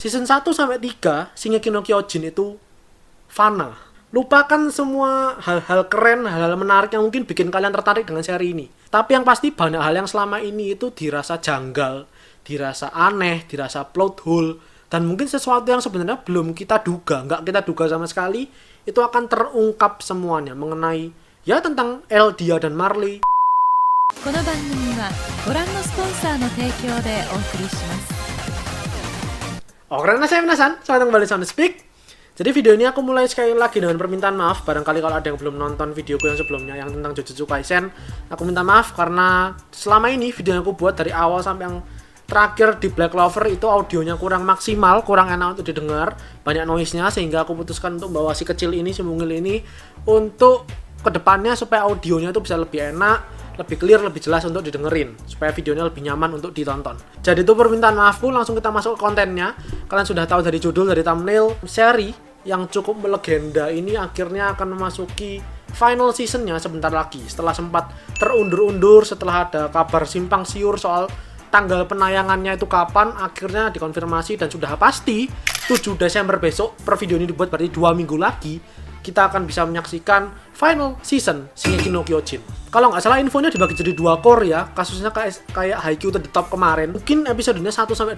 Season 1 sampai 3 Shingeki no Kyojin itu fana. Lupakan semua hal-hal keren, hal-hal menarik yang mungkin bikin kalian tertarik dengan seri ini. Tapi yang pasti banyak hal yang selama ini itu dirasa janggal, dirasa aneh, dirasa plot hole, dan mungkin sesuatu yang sebenarnya belum kita duga, nggak kita duga sama sekali, itu akan terungkap semuanya mengenai ya tentang Eldia dan Marley. この番組はご覧のスポンサーの提供でお送りします。 Oh, karena saya penasaran, selamat kembali Sound Speak. Jadi video ini aku mulai sekali lagi dengan permintaan maaf. Barangkali kalau ada yang belum nonton videoku yang sebelumnya yang tentang Jujutsu Kaisen, aku minta maaf karena selama ini video yang aku buat dari awal sampai yang terakhir di Black Clover itu audionya kurang maksimal, kurang enak untuk didengar, banyak noise-nya, sehingga aku putuskan untuk bawa si kecil ini, si mungil ini untuk kedepannya supaya audionya itu bisa lebih enak, lebih clear, lebih jelas untuk didengerin, supaya videonya lebih nyaman untuk ditonton. Jadi itu permintaan maafku, langsung kita masuk ke kontennya. Kalian sudah tahu dari judul, dari thumbnail, seri yang cukup melegenda ini akhirnya akan memasuki final seasonnya sebentar lagi. Setelah sempat terundur-undur, setelah ada kabar simpang siur soal tanggal penayangannya itu kapan, akhirnya dikonfirmasi dan sudah pasti 7 Desember besok. Per video ini dibuat berarti 2 minggu lagi kita akan bisa menyaksikan final season Shingeki no Kyojin. Kalau nggak salah infonya dibagi jadi 2 core ya, kasusnya kayak Haikyuu to the Top kemarin. Mungkin episodenya 1-12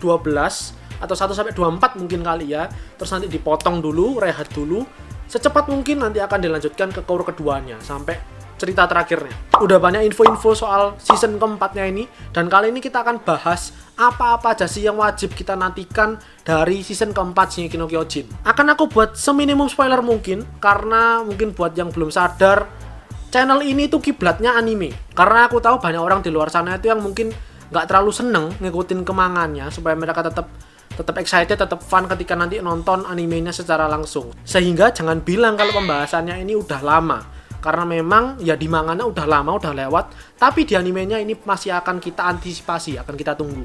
atau 1-24 mungkin kali ya. Terus nanti dipotong dulu, rehat dulu. Secepat mungkin nanti akan dilanjutkan ke core keduanya sampai cerita terakhirnya. Udah banyak info-info soal season keempatnya ini, dan kali ini kita akan bahas apa-apa aja sih yang wajib kita nantikan dari season keempat Shingeki no Kyojin. Akan aku buat seminimum spoiler mungkin, karena mungkin buat yang belum sadar, channel ini tuh kiblatnya anime. Karena aku tahu banyak orang di luar sana itu yang mungkin nggak terlalu seneng ngikutin kemangannya, supaya mereka tetap excited, tetap fun ketika nanti nonton animenya secara langsung. Sehingga jangan bilang kalau pembahasannya ini udah lama. Karena memang ya di manganya udah lama, udah lewat, tapi di animenya ini masih akan kita antisipasi, akan kita tunggu.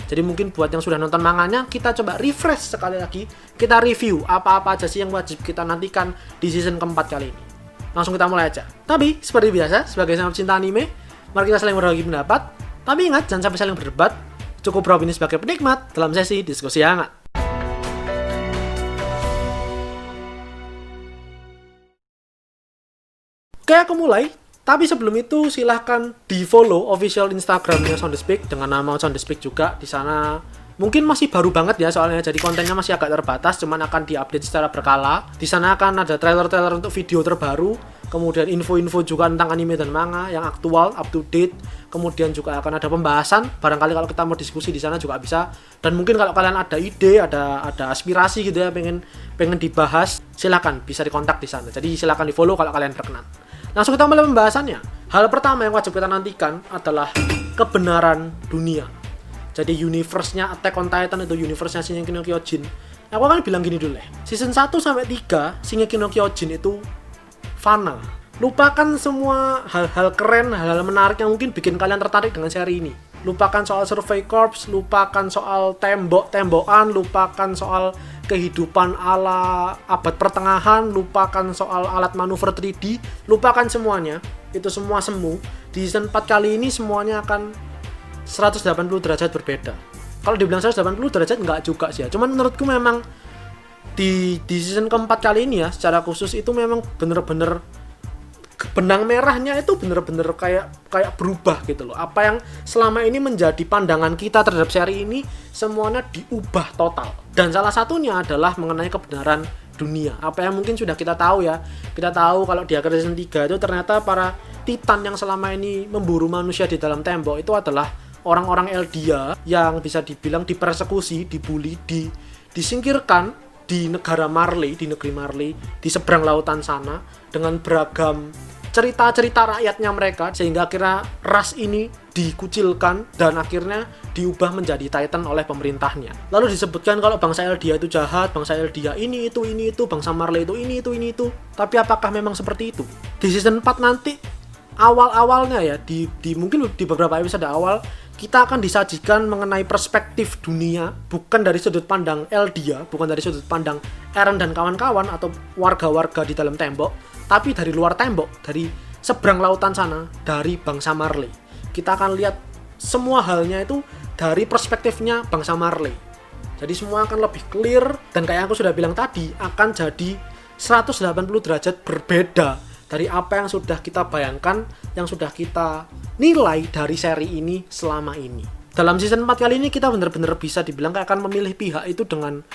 Jadi mungkin buat yang sudah nonton manganya, kita coba refresh sekali lagi, kita review apa-apa aja sih yang wajib kita nantikan di season keempat kali ini. Langsung kita mulai aja. Tapi seperti biasa, sebagai sama pecinta anime, mari kita saling berbagi pendapat. Tapi ingat, jangan sampai saling berdebat. Cukup beropini sebagai penikmat dalam sesi diskusi hangat. Oke, aku mulai. Tapi sebelum itu silahkan di follow official Instagramnya Sound Speak dengan nama Sound Speak juga. Di sana mungkin masih baru banget ya soalnya, jadi kontennya masih agak terbatas, cuman akan diupdate secara berkala. Di sana akan ada trailer-trailer untuk video terbaru, kemudian info-info juga tentang anime dan manga yang aktual, up to date. Kemudian juga akan ada pembahasan, barangkali kalau kita mau diskusi di sana juga bisa. Dan mungkin kalau kalian ada ide, ada aspirasi gitu ya, pengen dibahas, silakan bisa dikontak di sana. Jadi silakan di follow kalau kalian berkenan. Langsung kita mulai pembahasannya. Hal pertama yang wajib kita nantikan adalah kebenaran dunia. Jadi universe-nya Attack on Titan itu universe-nya Shingeki no Kyojin. Aku akan bilang gini dulu ya. Season 1 sampai 3 Shingeki no Kyojin itu fana. Lupakan semua hal-hal keren, hal-hal menarik yang mungkin bikin kalian tertarik dengan seri ini. Lupakan soal Survey Corps, lupakan soal tembok-tembokan, lupakan soal kehidupan ala abad pertengahan, lupakan soal alat manuver 3D, lupakan semuanya. Itu semua semu. Di season 4 kali ini semuanya akan 180 derajat berbeda. Kalau dibilang 180 derajat enggak juga sih ya. Cuman menurutku memang di season keempat kali ini ya, secara khusus itu memang bener-bener benang merahnya itu bener-bener kayak berubah gitu loh. Apa yang selama ini menjadi pandangan kita terhadap seri ini semuanya diubah total. Dan salah satunya adalah mengenai kebenaran dunia. Apa yang mungkin sudah kita tahu ya. Kita tahu kalau di akhir season 3 itu ternyata para titan yang selama ini memburu manusia di dalam tembok itu adalah orang-orang Eldia yang bisa dibilang dipersekusi, dibully, disingkirkan di negara Marley, di negeri Marley, di seberang lautan sana dengan beragam cerita-cerita rakyatnya mereka, sehingga akhirnya ras ini dikucilkan dan akhirnya diubah menjadi Titan oleh pemerintahnya. Lalu disebutkan kalau bangsa Eldia itu jahat, bangsa Eldia ini itu, bangsa Marley itu ini itu. Tapi apakah memang seperti itu? Di season 4 nanti awal-awalnya ya, mungkin di beberapa episode awal kita akan disajikan mengenai perspektif dunia, bukan dari sudut pandang Eldia, bukan dari sudut pandang Eren dan kawan-kawan atau warga-warga di dalam tembok, tapi dari luar tembok, dari seberang lautan sana, dari bangsa Marley. Kita akan lihat semua halnya itu dari perspektifnya bangsa Marley. Jadi semua akan lebih clear, dan kayak aku sudah bilang tadi, akan jadi 180 derajat berbeda dari apa yang sudah kita bayangkan, yang sudah kita nilai dari seri ini selama ini. Dalam season 4 kali ini kita benar-benar bisa dibilang kayak akan memilih pihak itu dengan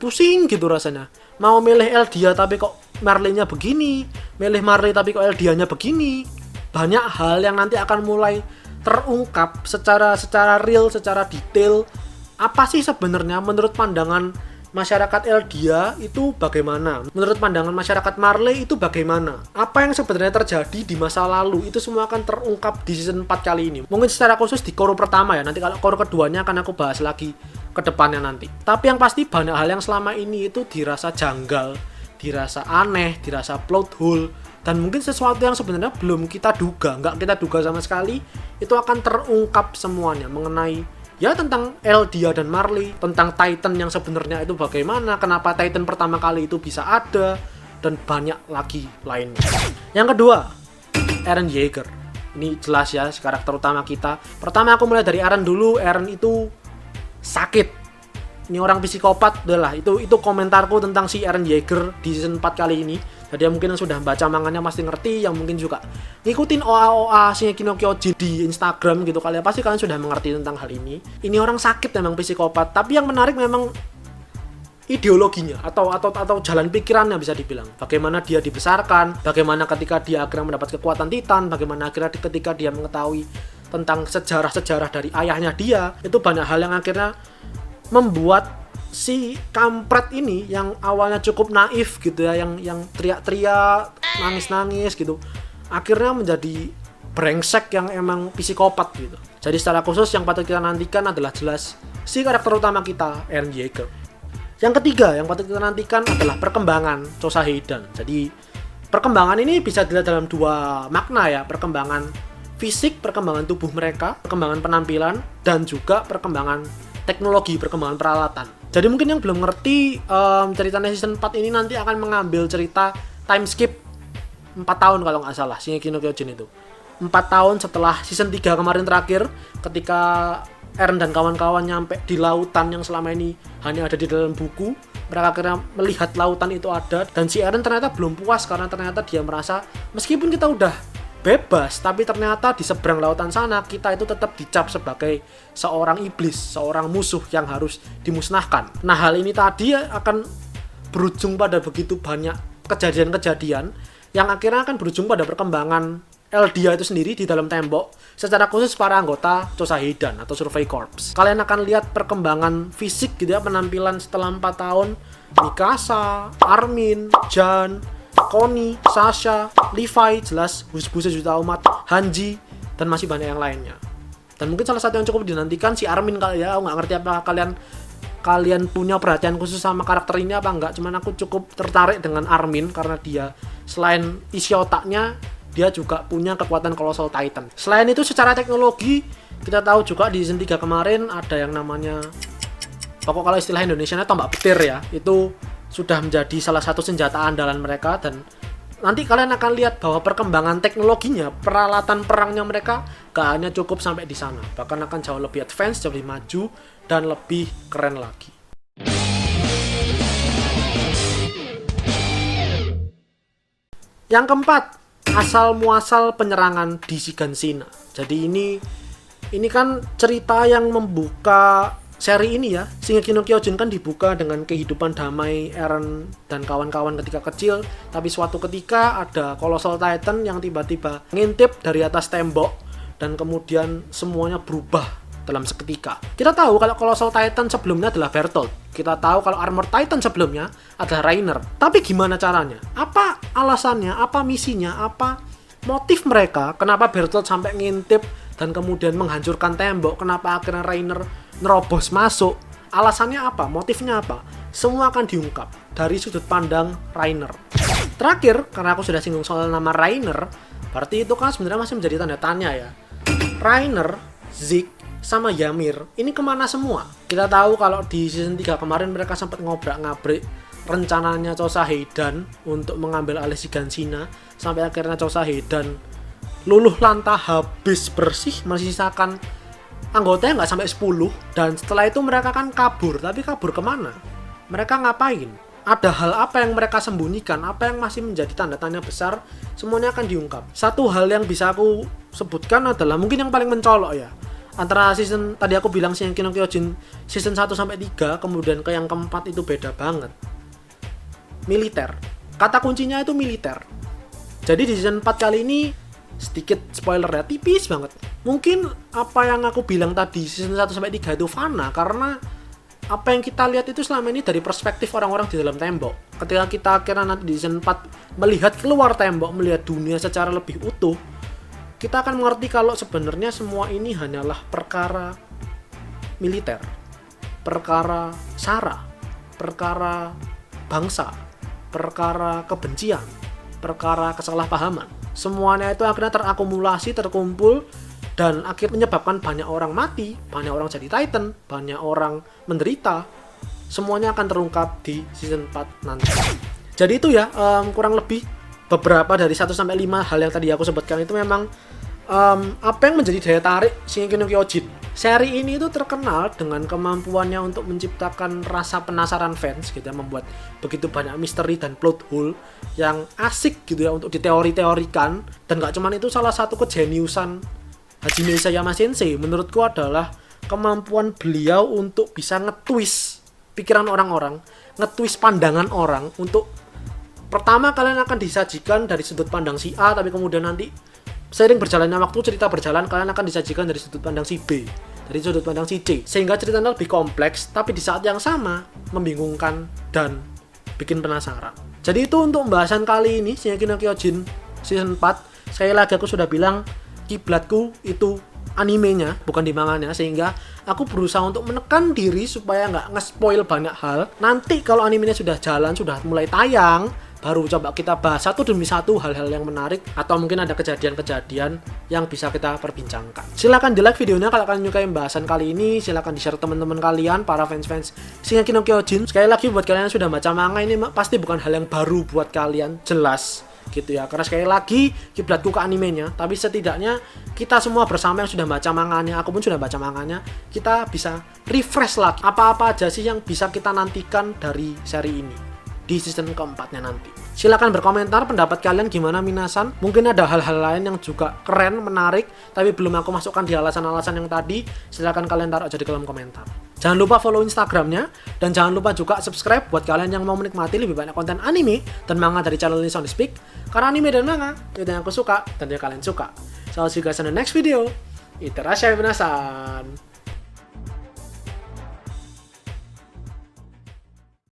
pusing gitu rasanya. Mau milih Eldia tapi kok Marley-nya begini, milih Marley tapi kok Eldia-nya begini. Banyak hal yang nanti akan mulai terungkap secara real, secara detail. Apa sih sebenarnya menurut pandangan masyarakat Eldia itu bagaimana? Menurut pandangan masyarakat Marley itu bagaimana? Apa yang sebenarnya terjadi di masa lalu? Itu semua akan terungkap di season 4 kali ini. Mungkin secara khusus di core pertama ya. Nanti kalau core keduanya akan aku bahas lagi ke depannya nanti. Tapi yang pasti banyak hal yang selama ini itu dirasa janggal, dirasa aneh, dirasa plot hole, dan mungkin sesuatu yang sebenarnya belum kita duga, nggak kita duga sama sekali, itu akan terungkap semuanya mengenai ya tentang Eldia dan Marley, tentang Titan yang sebenarnya itu bagaimana, kenapa Titan pertama kali itu bisa ada, dan banyak lagi lainnya. Yang kedua, Eren Yeager. Ini jelas ya karakter utama kita. Pertama aku mulai dari Eren dulu. Eren itu sakit. Ini orang psikopat, adalah itu komentarku tentang si Eren Yeager di season 4 kali ini. Jadi yang mungkin yang sudah baca manganya pasti ngerti, yang mungkin juga ngikutin OA Shingeki no Kyojin di Instagram gitu kalian pasti kalian sudah mengerti tentang hal ini. Ini orang sakit memang psikopat, tapi yang menarik memang ideologinya atau jalan pikirannya bisa dibilang. Bagaimana dia dibesarkan, bagaimana ketika dia akhirnya mendapat kekuatan Titan, bagaimana akhirnya ketika dia mengetahui tentang sejarah-sejarah dari ayahnya dia, itu banyak hal yang akhirnya membuat si kampret ini yang awalnya cukup naif gitu ya, yang teriak-teriak, nangis-nangis gitu, akhirnya menjadi brengsek yang emang psikopat gitu. Jadi secara khusus yang patut kita nantikan adalah jelas si karakter utama kita, Eren Yeager. Yang ketiga yang patut kita nantikan adalah perkembangan Chosa Heidan. Jadi perkembangan ini bisa dilihat dalam dua makna ya, perkembangan fisik, perkembangan tubuh mereka, perkembangan penampilan, dan juga perkembangan teknologi, perkembangan peralatan. Jadi mungkin yang belum ngerti, ceritanya season 4 ini nanti akan mengambil cerita time skip 4 tahun kalau nggak salah, Shingeki no Kyojin itu 4 tahun setelah season 3 kemarin terakhir, ketika Eren dan kawan-kawan nyampe di lautan yang selama ini hanya ada di dalam buku. Mereka akhirnya melihat lautan itu ada, dan si Eren ternyata belum puas karena ternyata dia merasa meskipun kita udah bebas, tapi ternyata di seberang lautan sana kita itu tetap dicap sebagai seorang iblis, seorang musuh yang harus dimusnahkan. Nah, hal ini tadi akan berujung pada begitu banyak kejadian-kejadian yang akhirnya akan berujung pada perkembangan Eldia itu sendiri di dalam tembok, secara khusus para anggota Chosa Heidan atau Survey Corps. Kalian akan lihat perkembangan fisik gitu ya, penampilan setelah 4 tahun. Mikasa, Armin, Jan, Connie, Sasha, Levi, jelas bus-busnya juta umat, Hanji, dan masih banyak yang lainnya. Dan mungkin salah satu yang cukup dinantikan si Armin kali ya. Aku nggak ngerti apa kalian punya perhatian khusus sama karakter ini apa enggak. Cuman aku cukup tertarik dengan Armin karena dia selain isi otaknya, dia juga punya kekuatan Colossal Titan. Selain itu secara teknologi, kita tahu juga di season 3 kemarin ada yang namanya, pokok kalau istilah Indonesianya tombak petir ya, itu sudah menjadi salah satu senjata andalan mereka. Dan nanti kalian akan lihat bahwa perkembangan teknologinya, peralatan perangnya mereka gak hanya cukup sampai di sana, bahkan akan jauh lebih advance, jauh lebih maju, dan lebih keren lagi. Yang keempat, asal muasal penyerangan di Shiganshina. Jadi ini kan cerita yang membuka seri ini ya. Shingeki no Kyojin kan dibuka dengan kehidupan damai Eren dan kawan-kawan ketika kecil, tapi suatu ketika ada Colossal Titan yang tiba-tiba ngintip dari atas tembok dan kemudian semuanya berubah dalam seketika. Kita tahu kalau Colossal Titan sebelumnya adalah Bertolt. Kita tahu kalau Armor Titan sebelumnya adalah Reiner. Tapi gimana caranya? Apa alasannya? Apa misinya? Apa motif mereka? Kenapa Bertolt sampai ngintip dan kemudian menghancurkan tembok? Kenapa akhirnya Reiner nerobos masuk? Alasannya apa? Motifnya apa? Semua akan diungkap dari sudut pandang Reiner. Terakhir, karena aku sudah singgung soal nama Reiner, berarti itu kan sebenarnya masih menjadi tanda tanya ya. Reiner, Zeke, sama Ymir ini kemana semua? Kita tahu kalau di season 3 kemarin mereka sempat ngobrak-ngabrik rencananya Chosa Heidan untuk mengambil alih Shiganshina, sampai akhirnya Chosa Heidan luluh lantah habis bersih, masih sisakan anggotanya nggak sampai 10, dan setelah itu mereka kan kabur. Tapi kabur kemana? Mereka ngapain? Ada hal apa yang mereka sembunyikan? Apa yang masih menjadi tanda tanya besar? Semuanya akan diungkap. Satu hal yang bisa aku sebutkan adalah mungkin yang paling mencolok ya, antara season tadi aku bilang Shingeki no Kyojin season 1 sampai 3, kemudian ke yang keempat itu beda banget. Militer. Kata kuncinya itu militer. Jadi di season 4 kali ini, sedikit spoiler ya, tipis banget. Mungkin apa yang aku bilang tadi season 1 sampai 3 itu fana karena apa yang kita lihat itu selama ini dari perspektif orang-orang di dalam tembok. Ketika kita akhirnya nanti di season 4 melihat keluar tembok, melihat dunia secara lebih utuh, kita akan mengerti kalau sebenarnya semua ini hanyalah perkara militer, perkara sara, perkara bangsa, perkara kebencian, perkara kesalahpahaman. Semuanya itu akhirnya terakumulasi, terkumpul, dan akhirnya menyebabkan banyak orang mati, banyak orang jadi Titan, banyak orang menderita. Semuanya akan terungkap di season 4 nanti. Jadi itu ya, kurang lebih beberapa dari 1 sampai 5 hal yang tadi aku sebutkan itu memang apa yang menjadi daya tarik Shingeki no Kyojin. Seri ini itu terkenal dengan kemampuannya untuk menciptakan rasa penasaran fans gitu ya, membuat begitu banyak misteri dan plot hole yang asik gitu ya untuk diteori-teorikan. Dan gak cuman itu, salah satu kejeniusan Hajime Isayama Sensei menurutku adalah kemampuan beliau untuk bisa nge-twist pikiran orang-orang, nge-twist pandangan orang untuk pertama kalian akan disajikan dari sudut pandang si A, tapi kemudian nanti seiring berjalannya waktu, cerita berjalan, kalian akan disajikan dari sudut pandang si B, dari sudut pandang si C, sehingga ceritanya lebih kompleks tapi di saat yang sama membingungkan dan bikin penasaran. Jadi itu untuk pembahasan kali ini Shingeki no Kyojin season 4. Sekali lagi aku sudah bilang kiblatku itu animenya, bukan di manganya, sehingga aku berusaha untuk menekan diri supaya nggak nge-spoil banyak hal. Nanti kalau animenya sudah jalan, sudah mulai tayang, baru coba kita bahas satu demi satu hal-hal yang menarik, atau mungkin ada kejadian-kejadian yang bisa kita perbincangkan. Silahkan di like videonya kalau kalian menyukai pembahasan kali ini, silahkan di share teman-teman kalian, para fans-fans Shingeki no Kyojin. Sekali lagi buat kalian yang sudah baca manga, ini pasti bukan hal yang baru buat kalian, jelas gitu ya, karena sekali lagi kiblatku ke animenya, tapi setidaknya kita semua bersama yang sudah baca manganya, aku pun sudah baca manganya, kita bisa refresh lagi apa-apa aja sih yang bisa kita nantikan dari seri ini di season keempatnya nanti. Silahkan berkomentar pendapat kalian gimana minasan, mungkin ada hal-hal lain yang juga keren, menarik, tapi belum aku masukkan di alasan-alasan yang tadi. Silahkan kalian taruh aja di kolom komentar. Jangan lupa follow Instagramnya, dan jangan lupa juga subscribe buat kalian yang mau menikmati lebih banyak konten anime dan manga dari channel ini Sound Speak. Karena anime dan manga itu yang aku suka dan yang kalian suka. So see you guys in the next video. Itterasshai minasan.